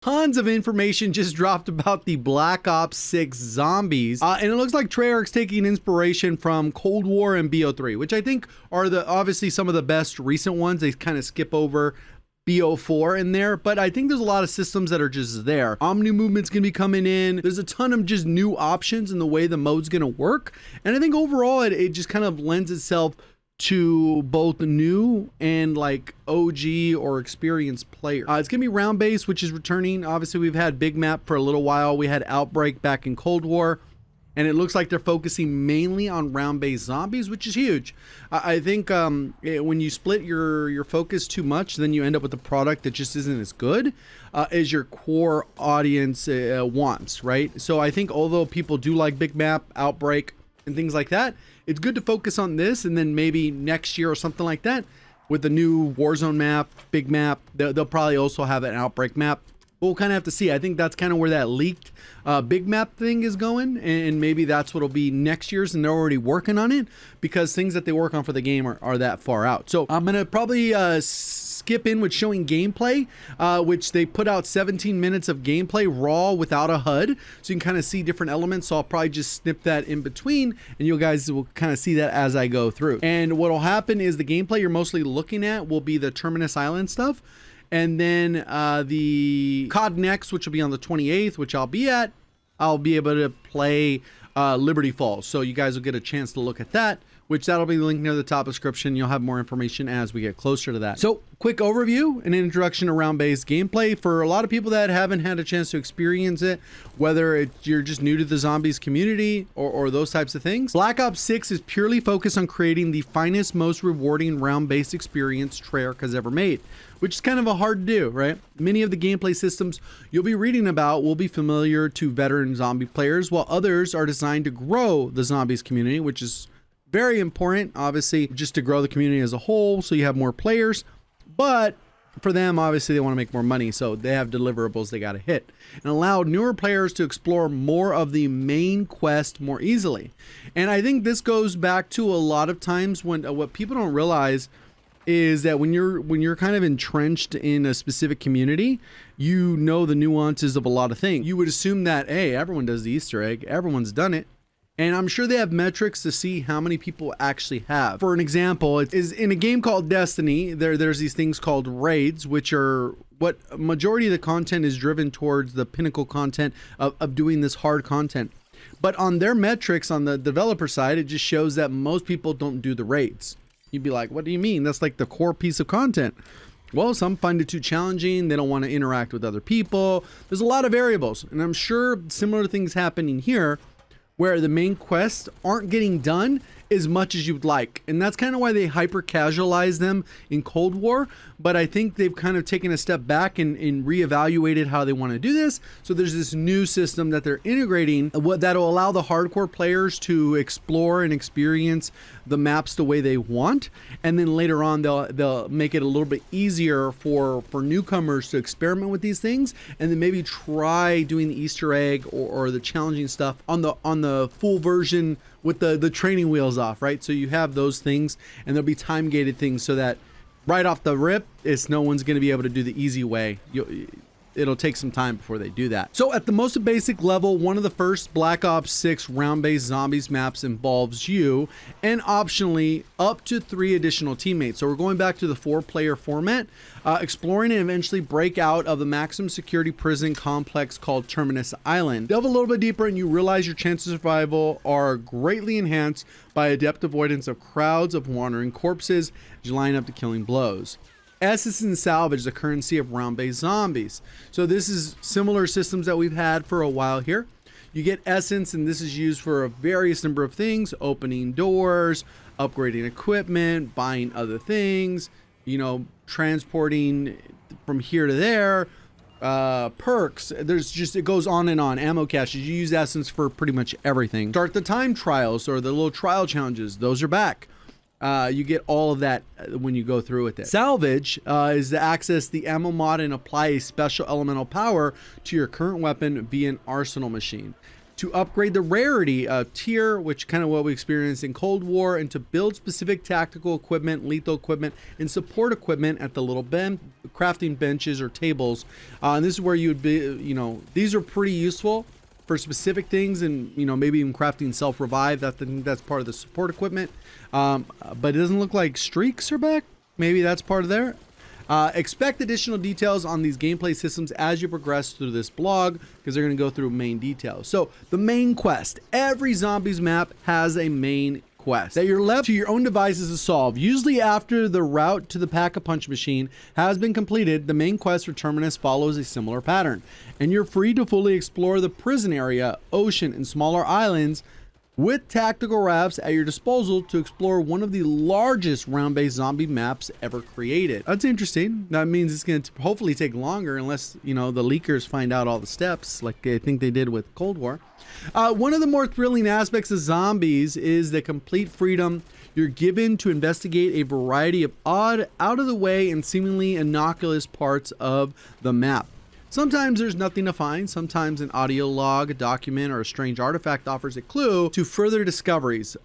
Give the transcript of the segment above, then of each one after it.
Tons of information just dropped about the Black Ops 6 zombies. And it looks like Treyarch's taking inspiration from Cold War and BO3, which I think are obviously some of the best recent ones. They kind of skip over BO4 in there, but I think there's a lot of systems that are just there. Omni movement's gonna be coming in. There's a ton of just new options in the way the mode's gonna work. And I think overall it just kind of lends itself to both new and like OG or experienced players. It's gonna be round based, which is returning. Obviously we've had big map for a little while. We had Outbreak back in Cold War, and it looks like they're focusing mainly on round based zombies, which is huge. I think when you split your focus too much, then you end up with a product that just isn't as good as your core audience wants, right? So I think although people do like big map, Outbreak, and things like that, it's good to focus on this, and then maybe next year or something like that with the new Warzone map, big map, they'll probably also have an Outbreak map. We'll kind of have to see. I think that's kind of where that leaked big map thing is going, and maybe that's what'll be next year's, and they're already working on it because things that they work on for the game are that far out. So I'm gonna probably skip in with showing gameplay, which they put out 17 minutes of gameplay raw without a HUD, so you can kind of see different elements. So I'll probably just snip that in between, and you guys will kind of see that as I go through. And what'll happen is the gameplay you're mostly looking at will be the Terminus Island stuff. And then the COD Next, which will be on the 28th, which I'll be at, I'll be able to play Liberty Falls. So you guys will get a chance to look at that, which that'll be linked near the top description. You'll have more information as we get closer to that. So quick overview and introduction to round-based gameplay for a lot of people that haven't had a chance to experience it, whether you're just new to the zombies community or those types of things. Black Ops 6 is purely focused on creating the finest, most rewarding round-based experience Treyarch has ever made, which is kind of a hard to do, right? Many of the gameplay systems you'll be reading about will be familiar to veteran zombie players, while others are designed to grow the zombies community, which is very important, obviously, just to grow the community as a whole so you have more players. But for them, obviously, they want to make more money, so they have deliverables they got to hit, and allow newer players to explore more of the main quest more easily. And I think this goes back to a lot of times when what people don't realize is that when you're kind of entrenched in a specific community, you know the nuances of a lot of things. You would assume that, hey, everyone does the Easter egg, everyone's done it. And I'm sure they have metrics to see how many people actually have. For an example, it is in a game called Destiny, there's these things called raids, which are what majority of the content is driven towards the pinnacle content of doing this hard content. But on their metrics on the developer side, it just shows that most people don't do the raids. You'd be like, what do you mean? That's like the core piece of content. Well, some find it too challenging. They don't want to interact with other people. There's a lot of variables. And I'm sure similar things happening here, where the main quests aren't getting done as much as you'd like. And that's kind of why they hyper casualize them in Cold War. But I think they've kind of taken a step back and reevaluated how they want to do this. So there's this new system that they're integrating that'll allow the hardcore players to explore and experience the maps the way they want. And then later on, they'll make it a little bit easier for newcomers to experiment with these things, and then maybe try doing the Easter egg or the challenging stuff on the full version with the training wheels off, right? So you have those things, and there'll be time gated things so that right off the rip, no one's going to be able to do the easy way. It'll take some time before they do that. So at the most basic level, one of the first Black Ops 6 round-based zombies maps involves you and optionally up to 3 additional teammates. So we're going back to the 4-player format, exploring and eventually break out of the maximum security prison complex called Terminus Island. Delve a little bit deeper and you realize your chances of survival are greatly enhanced by adept avoidance of crowds of wandering corpses as you line up to killing blows. Essence and salvage, the currency of round-based zombies. So this is similar systems that we've had for a while here. You get essence, and this is used for a various number of things: opening doors, upgrading equipment, buying other things, transporting from here to there, perks. It goes on and on. Ammo caches, you use essence for pretty much everything. Start the time trials or the little trial challenges, those are back. You get all of that when you go through with it. Salvage is to access the ammo mod and apply a special elemental power to your current weapon via an arsenal machine. to upgrade the rarity tier, which kind of what we experienced in Cold War, and to build specific tactical equipment, lethal equipment, and support equipment at the little crafting benches or tables. And this is where you would be, you know, these are pretty useful for specific things, and you know, maybe even crafting self-revive. That's part of the support equipment. But it doesn't look like streaks are back. Maybe that's part of there. Expect additional details on these gameplay systems as you progress through this blog, because they're going to go through main details. So the main quest, every zombies map has a main quest that you're left to your own devices to solve. Usually after the route to the Pack-a-Punch machine has been completed, the main quest for Terminus follows a similar pattern, and you're free to fully explore the prison area, ocean, and smaller islands with tactical rafts at your disposal to explore one of the largest round-based zombie maps ever created. That's interesting. That means it's going to hopefully take longer, unless, you know, the leakers find out all the steps like I think they did with Cold War. One of the more thrilling aspects of zombies is the complete freedom you're given to investigate a variety of odd, out-of-the-way, and seemingly innocuous parts of the map. Sometimes there's nothing to find. Sometimes an audio log, a document, or a strange artifact offers a clue to further discoveries.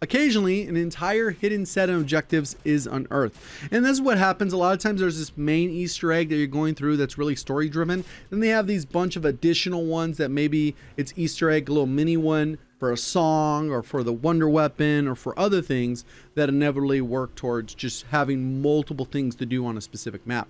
Occasionally, an entire hidden set of objectives is unearthed. And this is what happens. A lot of times there's this main Easter egg that you're going through that's really story driven. Then they have these bunch of additional ones that maybe it's Easter egg, a little mini one for a song or for the wonder weapon or for other things that inevitably work towards just having multiple things to do on a specific map.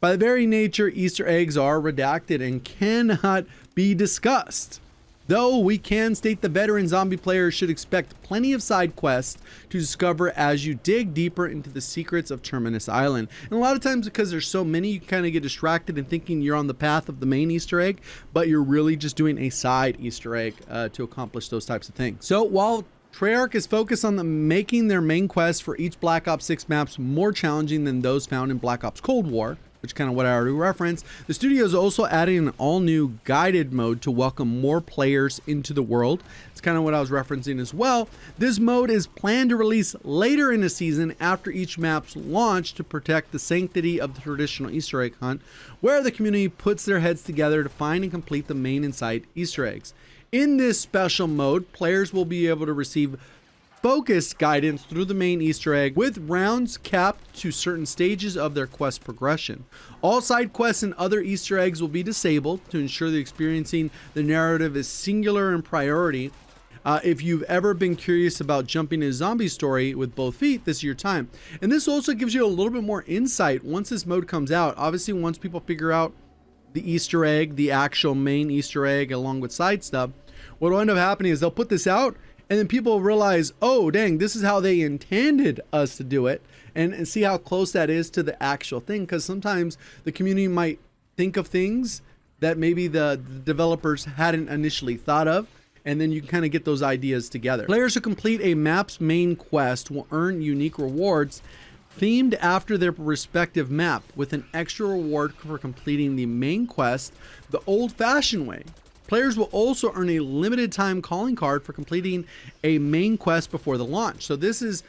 By the very nature, Easter eggs are redacted and cannot be discussed. Though we can state the veteran zombie players should expect plenty of side quests to discover as you dig deeper into the secrets of Terminus Island. And a lot of times, because there's so many, you kind of get distracted in thinking you're on the path of the main Easter egg, but you're really just doing a side Easter egg to accomplish those types of things. So while Treyarch is focused on making their main quests for each Black Ops 6 maps more challenging than those found in Black Ops Cold War, which is kind of what I already referenced, the studio is also adding an all-new guided mode to welcome more players into the world. It's kind of what I was referencing as well. This mode is planned to release later in the season after each map's launch to protect the sanctity of the traditional Easter egg hunt, where the community puts their heads together to find and complete the main and side Easter eggs. In this special mode, players will be able to receive focused guidance through the main Easter egg, with rounds capped to certain stages of their quest progression. All side quests and other Easter eggs will be disabled to ensure that experiencing the narrative is singular in priority. If you've ever been curious about jumping a zombie story with both feet, this is your time. And this also gives you a little bit more insight once this mode comes out. Obviously, once people figure out the Easter egg, the actual main Easter egg, along with side stuff, what will end up happening is they'll put this out, and then people realize, oh, dang, this is how they intended us to do it, and see how close that is to the actual thing. Because sometimes the community might think of things that maybe the developers hadn't initially thought of, and then you kind of get those ideas together. Players who complete a map's main quest will earn unique rewards themed after their respective map, with an extra reward for completing the main quest the old-fashioned way. Players will also earn a limited time calling card for completing a main quest before the launch. So this is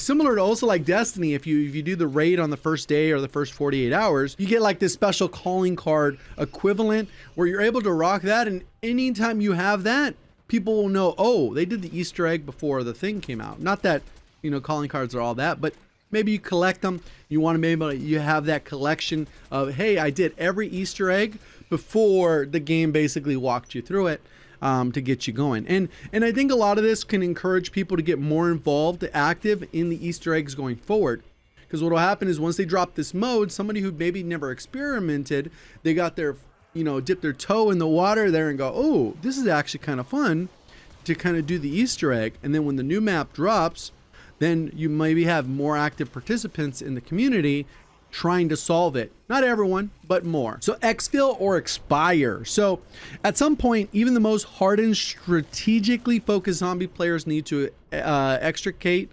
similar to also like Destiny. If you do the raid on the first day or the first 48 hours, you get like this special calling card equivalent where you're able to rock that. And anytime you have that, people will know, oh, they did the Easter egg before the thing came out. Not that, you know, calling cards are all that, but maybe you collect them. You want to be able to, you have that collection of, hey, I did every Easter egg before the game basically walked you through it to get you going. And I think a lot of this can encourage people to get more involved, active in the Easter eggs going forward. Because what will happen is once they drop this mode, somebody who maybe never experimented, they got their, you know, dip their toe in the water there and go, oh, this is actually kind of fun to kind of do the Easter egg. And then when the new map drops, then you maybe have more active participants in the community trying to solve it. Not everyone, but more. So exfil or expire. So at some point, even the most hardened, strategically focused zombie players need to extricate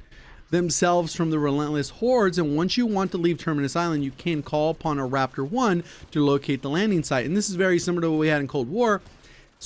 themselves from the relentless hordes. And once you want to leave Terminus Island, you can call upon a Raptor 1 to locate the landing site. And this is very similar to what we had in Cold War.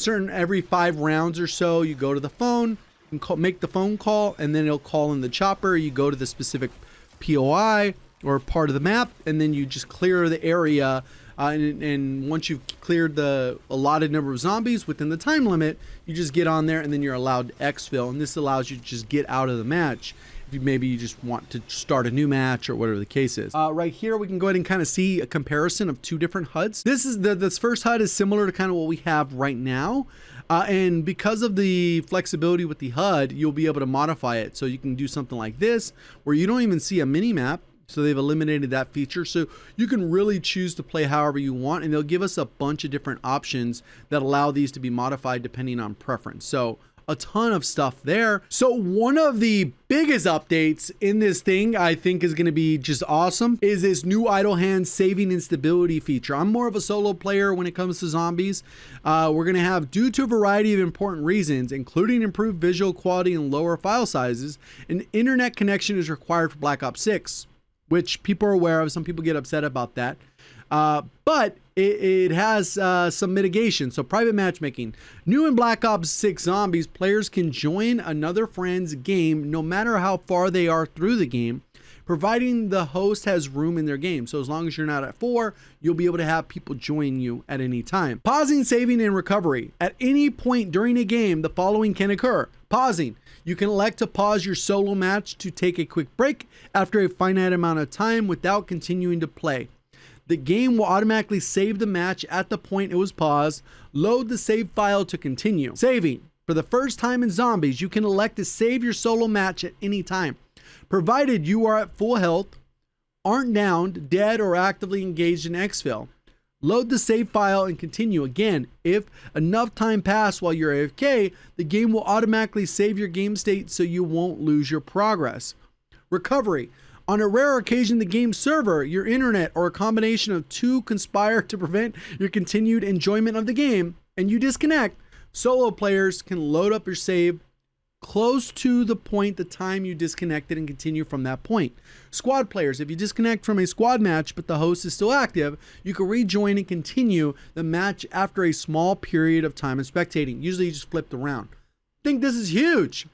Every 5 rounds or so, you go to the phone and make the phone call, and then it'll call in the chopper. You go to the specific POI or part of the map, and then you just clear the area And once you've cleared the allotted number of zombies within the time limit, you just get on there and then you're allowed Xfill, and this allows you to just get out of the match if maybe you just want to start a new match or whatever the case is. Right here we can go ahead and kind of see a comparison of two different HUDs. This first HUD is similar to kind of what we have right now. And because of the flexibility with the HUD, you'll be able to modify it. So you can do something like this where you don't even see a mini map. So they've eliminated that feature. So you can really choose to play however you want, and they'll give us a bunch of different options that allow these to be modified depending on preference. So a ton of stuff there. So one of the biggest updates in this thing, I think, is going to be just awesome, is this new idle hand saving and stability feature. I'm more of a solo player when it comes to zombies. We're going to have, due to a variety of important reasons, including improved visual quality and lower file sizes, an internet connection is required for Black Ops 6, which people are aware of. Some people get upset about that. But it has some mitigation. So private matchmaking. New in Black Ops 6 Zombies, players can join another friend's game no matter how far they are through the game, providing the host has room in their game. So as long as you're not at 4, you'll be able to have people join you at any time. Pausing, saving, and recovery. At any point during a game, the following can occur. Pausing. You can elect to pause your solo match to take a quick break after a finite amount of time without continuing to play. The game will automatically save the match at the point it was paused. Load the save file to continue. Saving. For the first time in Zombies, you can elect to save your solo match at any time, provided you are at full health, aren't downed, dead, or actively engaged in Xfill. Load the save file and continue. Again, if enough time passed while you're AFK, the game will automatically save your game state so you won't lose your progress. Recovery. On a rare occasion, the game server, your internet, or a combination of two conspire to prevent your continued enjoyment of the game, and you disconnect, solo players can load up your save close to the point the time you disconnected and continue from that point. Squad players, if you disconnect from a squad match but the host is still active, you can rejoin and continue the match after a small period of time of spectating. Usually you just flip the round. I think this is huge,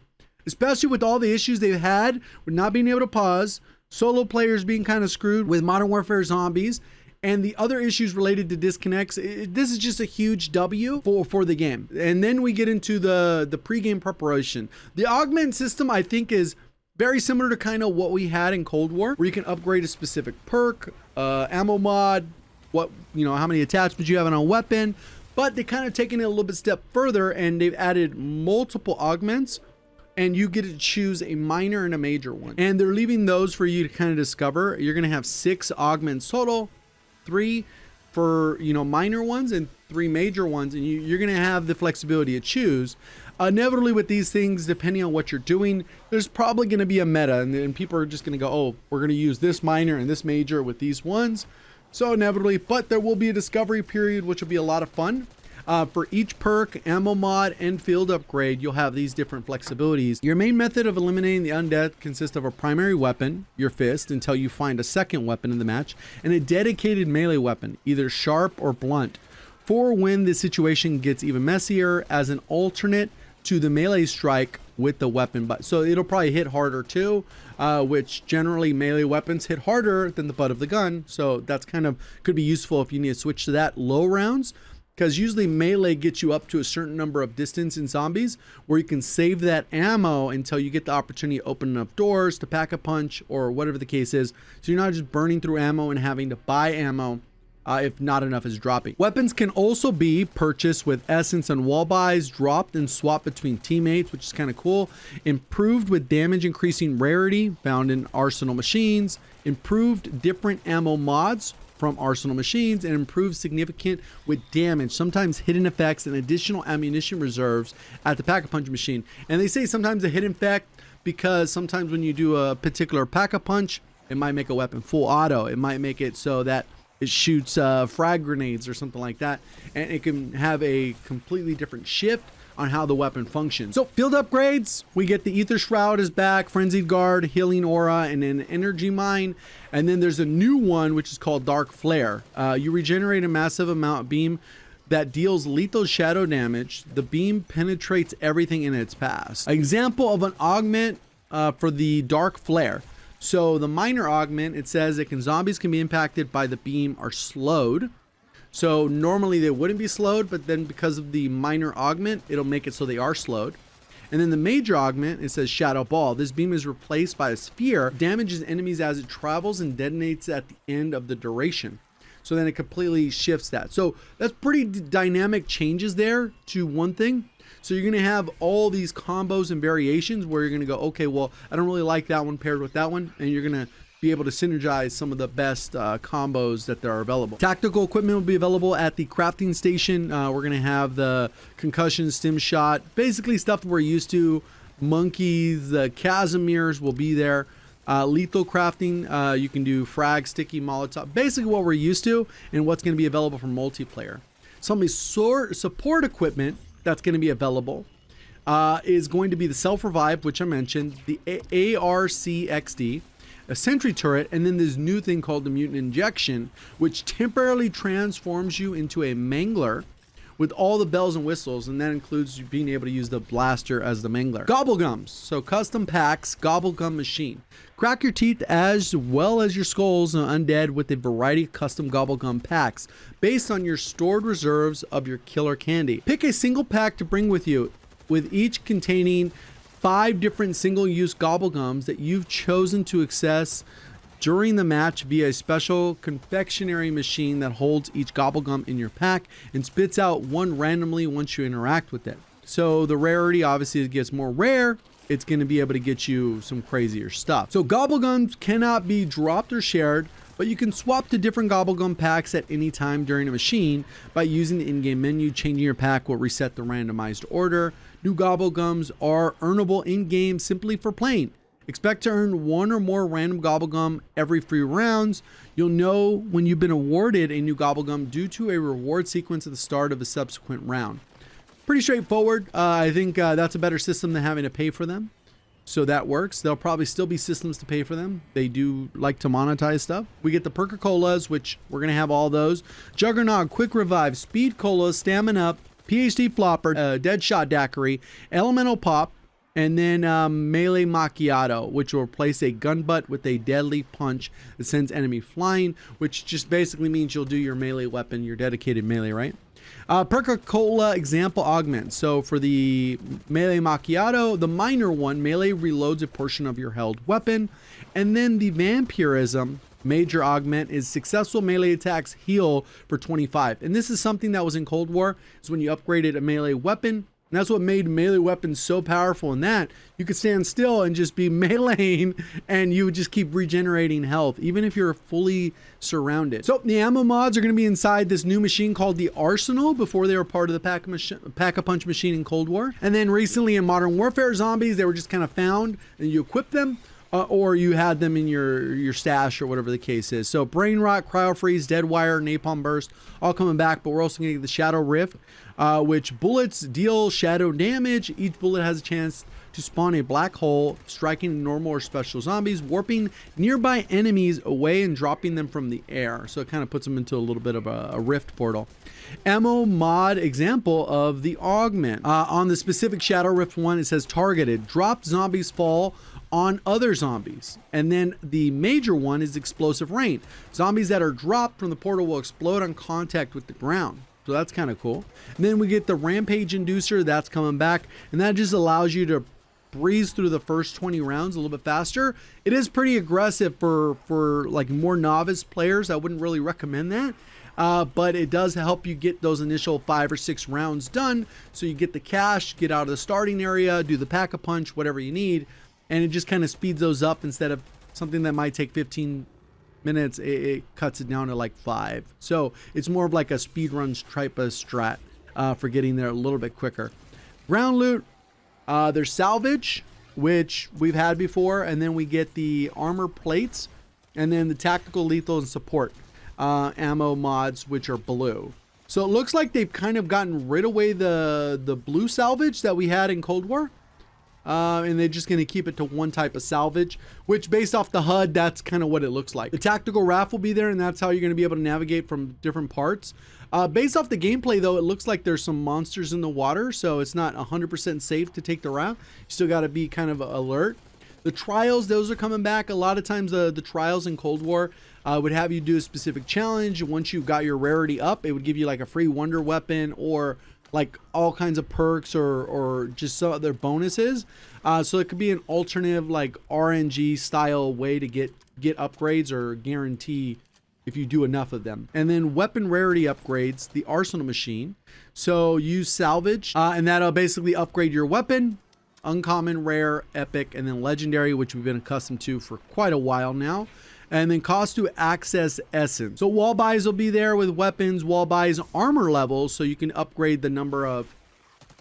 especially with all the issues they've had with not being able to pause, solo players being kind of screwed with Modern Warfare Zombies, and the other issues related to disconnects. This is just a huge W for the game. And then we get into the pre-game preparation. The augment system, I think, is very similar to kind of what we had in Cold War, where you can upgrade a specific perk, ammo mod, how many attachments you have on a weapon. But they kind of taken it a little bit step further, and they've added multiple augments, and you get to choose a minor and a major one. And they're leaving those for you to kind of discover. You're going to have 6 augments total, 3 for minor ones and 3 major ones, and you're going to have the flexibility to choose. Inevitably with these things, depending on what you're doing, there's probably going to be a meta, and people are just going to go, oh, we're going to use this minor and this major with these ones. So inevitably, but there will be a discovery period, which will be a lot of fun. For each perk, ammo mod, and field upgrade, you'll have these different flexibilities. Your main method of eliminating the undead consists of a primary weapon, your fist, until you find a second weapon in the match, and a dedicated melee weapon, either sharp or blunt, for when the situation gets even messier, as an alternate to the melee strike with the weapon. But so it'll probably hit harder too, which generally melee weapons hit harder than the butt of the gun. So that's kind of could be useful if you need to switch to that low rounds. Because usually melee gets you up to a certain number of distance in Zombies where you can save that ammo until you get the opportunity to open enough doors to pack a punch or whatever the case is. So you're not just burning through ammo and having to buy ammo if not enough is dropping. Weapons can also be purchased with essence and wall buys, dropped and swapped between teammates, which is kind of cool. Improved with damage increasing rarity found in Arsenal machines. Improved different ammo mods from Arsenal machines, and improved significant with damage, sometimes hidden effects and additional ammunition reserves at the pack-a-punch machine. And they say sometimes a hidden effect because sometimes when you do a particular pack-a-punch, it might make a weapon full auto. It might make it so that it shoots frag grenades or something like that, and it can have a completely different shift on how the weapon functions. So field upgrades, we get the Ether Shroud is back, Frenzied Guard, Healing Aura, and an Energy Mine. And then there's a new one, which is called Dark Flare. You regenerate a massive amount of beam that deals lethal shadow damage. The beam penetrates everything in its path. Example of an augment for the Dark Flare. So the minor augment, it says zombies can be impacted by the beam are slowed. So normally they wouldn't be slowed, but then because of the minor augment, it'll make it so they are slowed. And then the major augment, it says Shadow Ball. This beam is replaced by a sphere, damages enemies as it travels and detonates at the end of the duration. So then it completely shifts that. So that's pretty dynamic changes there to one thing. So you're going to have all these combos and variations where you're going to go, okay, well, I don't really like that one paired with that one. And you're going to be able to synergize some of the best combos that are available. Tactical equipment will be available at the crafting station. We're going to have the concussion, stim shot, basically stuff that we're used to. Monkeys, the Casimirs will be there. Lethal crafting, you can do frag, sticky, molotov, basically what we're used to and what's going to be available for multiplayer. Some of the support equipment that's going to be available is going to be the self-revive, which I mentioned, the ARCXD, a sentry turret, and then this new thing called the mutant injection, which temporarily transforms you into a mangler with all the bells and whistles, and that includes you being able to use the blaster as the mangler. Gobblegums, so custom packs, Gobblegum machine. Crack your teeth as well as your skulls and undead with a variety of custom Gobblegum packs based on your stored reserves of your killer candy. Pick a single pack to bring with you, with each containing 5 different single-use Gobblegums that you've chosen to access during the match via a special confectionery machine that holds each Gobblegum in your pack and spits out one randomly once you interact with it. So the rarity, obviously, it gets more rare. It's going to be able to get you some crazier stuff. So Gobblegums cannot be dropped or shared, but you can swap to different Gobblegum packs at any time during a machine by using the in-game menu. Changing your pack will reset the randomized order. New Gobblegums are earnable in-game simply for playing. Expect to earn 1 or more random Gobblegum every 3 rounds. You'll know when you've been awarded a new Gobblegum due to a reward sequence at the start of a subsequent round. Pretty straightforward. I think that's a better system than having to pay for them. So that works. There'll probably still be systems to pay for them. They do like to monetize stuff. We get the Perker Colas, which we're going to have all those. Juggernaut, Quick Revive, Speed Cola, Stamina Up, PhD Flopper, Deadshot Daiquiri, Elemental Pop, and then Melee Macchiato, which will replace a gun butt with a deadly punch that sends enemy flying, which just basically means you'll do your melee weapon, your dedicated melee, right? Perka Cola Example Augment. So for the Melee Macchiato, the minor one, melee reloads a portion of your held weapon. And then the Vampirism Major Augment is successful melee attacks heal for 25. And this is something that was in Cold War, is when you upgraded a melee weapon. And that's what made melee weapons so powerful in that you could stand still and just be meleeing and you would just keep regenerating health, even if you're fully surrounded. So the ammo mods are going to be inside this new machine called the Arsenal. Before they were part of the Pack-a-Punch machine in Cold War. And then recently in Modern Warfare Zombies, they were just kind of found and you equip them. Or you had them in your stash or whatever the case is. So Brain Rot, Cryo Freeze, Dead Wire, Napalm Burst, all coming back. But we're also going to get the Shadow Rift, which bullets deal shadow damage. Each bullet has a chance to spawn a black hole, striking normal or special zombies, warping nearby enemies away and dropping them from the air. So it kind of puts them into a little bit of a rift portal. Ammo mod example of the augment. On the specific Shadow Rift one, it says targeted. Drop zombies fall on other zombies. And then the major one is explosive rain. Zombies that are dropped from the portal will explode on contact with the ground. So that's kind of cool. And then we get the rampage inducer, that's coming back. And that just allows you to breeze through the first 20 rounds a little bit faster. It is pretty aggressive for like more novice players. I wouldn't really recommend that. But it does help you get those initial 5 or 6 rounds done. So you get the cash, get out of the starting area, do the pack-a-punch, whatever you need. And it just kind of speeds those up. Instead of something that might take 15 minutes, it cuts it down to like 5. So it's more of like a speedrun type of strat for getting there a little bit quicker. Ground loot, there's salvage, which we've had before. And then we get the armor plates. And then the tactical, lethal, and support ammo mods, which are blue. So it looks like they've kind of gotten rid away the blue salvage that we had in Cold War. And they're just going to keep it to one type of salvage, which based off the HUD, that's kind of what it looks like. The tactical raft will be there, and that's how you're going to be able to navigate from different parts. Based off the gameplay, though, it looks like there's some monsters in the water, so it's not 100% safe to take the raft. You still got to be kind of alert. The trials, those are coming back. A lot of times the trials in Cold War would have you do a specific challenge. Once you got your rarity up, it would give you like a free wonder weapon or like all kinds of perks or just some other bonuses. So it could be an alternative like RNG style way to get upgrades or guarantee if you do enough of them. And then weapon rarity upgrades, the arsenal machine. So use salvage and that'll basically upgrade your weapon. Uncommon, rare, epic, and then legendary, which we've been accustomed to for quite a while now. And then cost to access essence. So wall buys will be there with weapons, wall buys, armor levels, so you can upgrade the number of,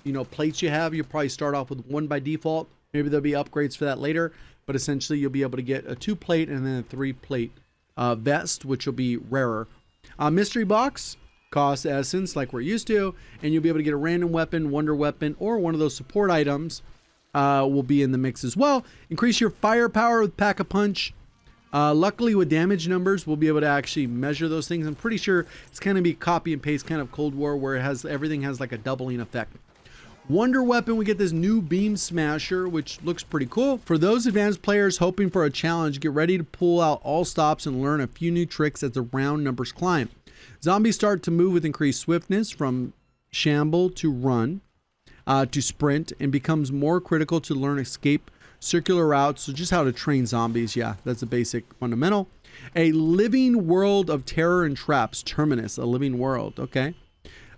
you know, plates you have. You'll probably start off with 1 by default. Maybe there'll be upgrades for that later, but essentially you'll be able to get a 2 plate and then a 3 plate vest, which will be rarer. Mystery box costs essence like we're used to, and you'll be able to get a random weapon, wonder weapon, or one of those support items will be in the mix as well. Increase your firepower with pack a punch. Luckily with damage numbers, we'll be able to actually measure those things. I'm pretty sure it's going to be copy and paste kind of Cold War where it has everything has like a doubling effect. Wonder weapon, we get this new beam smasher, which looks pretty cool. For those advanced players hoping for a challenge, get ready to pull out all stops and learn a few new tricks as the round numbers climb. Zombies start to move with increased swiftness from shamble to run to sprint, and becomes more critical to learn escape circular routes. So just how to train zombies. Yeah, that's a basic fundamental. A living world of terror and traps. Terminus, a living world. Okay.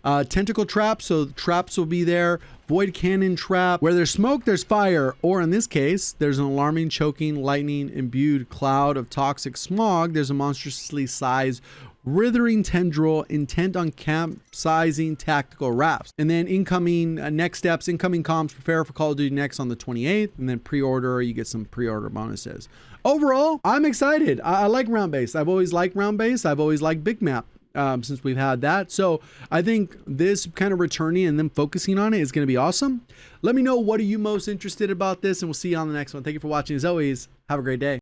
Tentacle traps, so traps will be there. Void cannon trap. Where there's smoke, there's fire. Or in this case, there's an alarming, choking, lightning imbued cloud of toxic smog. There's a monstrously sized withering tendril intent on capsizing tactical rafts. And then incoming next steps, incoming comms, prepare for Call of Duty next on the 28th, and then pre-order, you get some pre-order bonuses. Overall, I'm excited. I like round-based. I've always liked round-based. I've always liked big map since we've had that. So I think this kind of returning and then focusing on it is going to be awesome. Let me know, what are you most interested about this, and we'll see you on the next one. Thank you for watching. As always, have a great day.